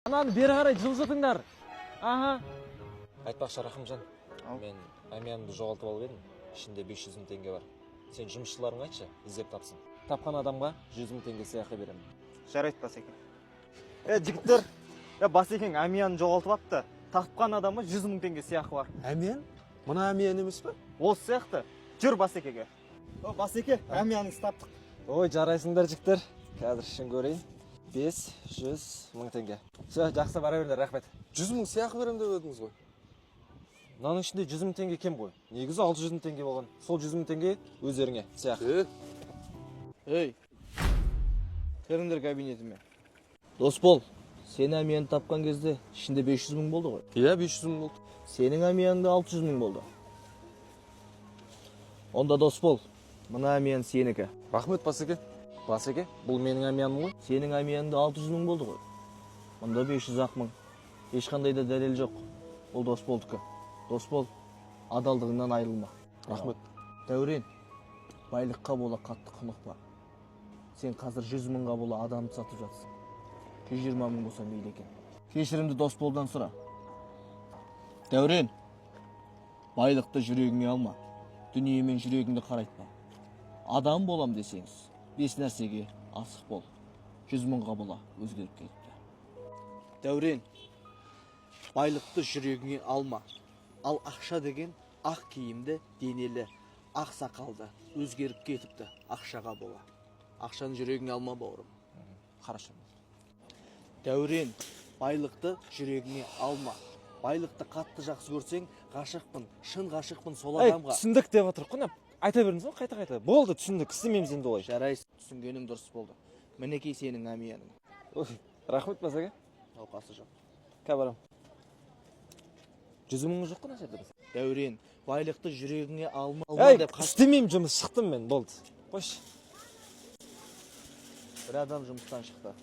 Ананы бері қарай жылжытыңдар. Аха. Айтпақшы Рахымжан, мен әмиянымды жоғалтып алып едім. Ішінде 500 мың теңге бар. Сен жұмысшыларың айтшы, іздеп тапсын. Тапқан адамға 100 мың теңге сыйақы беремін. Жарайды, Басеке. Жігіттер, Басекең әмиянын жоғалтып апты. Тапқан адамға 100 мың теңге сыйақы бар. Әмиян? Мына әмиян емес пе? Ол сияқты. Жүр Басекеге. Басеке, әмияныңызды таптық. Ой, жарайсыңдар жігіттер. Қазір ішін көрейін. 500 мың теңге. Все, жақсы бара беріңдер, рахмет. 100 мың сыйақы берем деп едіңіз ғой. Мынаның ішінде 100 мың теңге кем ғой. Негізі 600 мың теңге болған. Сол 100 мың теңге өздеріңе сыйақы. Ей, кіріңдер кабинетіме. Досбол, сен әмияны тапқан кезде ішінде 500 мың болды ғой. Иә, 500 мың болды. Сенің әмияныңда 600 мың болды. Онда Досбол, мына әмиян сенікі. Рахмет, Басеке. Басеке, бұл менің әмияным ғой. Сенің әмияныңда 600 мың болды ғой. Мұнда 500 мың. Ешқандай да дәлел жоқ. Ол Досболдікі. Досбол, адалдығыңнан айырылма. Рахмет. Дәурен, байлыққа бола қатты құнықпа. Сен қазір 100 мыңға бола адамды сатып жатсың. 120 мың болса мейлі екен. Кешірімді Досболдан сұра. Дәурен, байлықты жүрегіңе алма. Дүниемен жүрегіңді қарайтма. Адам болам десеңіз, 5 нәрсеге асық бол. 100 мыңға бола өзгеріп кетіпті. Дәурен, байлықты жүрегіңе алма. Ал ақша деген ақ киімді, денелі, ақ сақалды, өзгеріп кетіпті ақшаға бола. Ақшаны жүрегіңе алма, бауырым. Қарашы. Дәурен, байлықты жүрегіңе алма. Байлықты қатты жақсы көрсең, ғашықпын, шын ғашықпын сол адамға. Түсіндік деп отыр қой. Айта беріңіз ғой, қайта. Болды, түсіндік. Істемейміз енді олай. Жарайсың, түсінгенің дұрыс болды. Мінекей сенің әмияның. Рахмет, Басеке. Науқасы жоқ. Кабарам. 100 мың жоқ қой жерде. Дәурен, байлықты жүрегіңе алма деп істемеймін, жұмыс, шықтым мен, болды. Қойшы. бір адам жұмыстан шықты.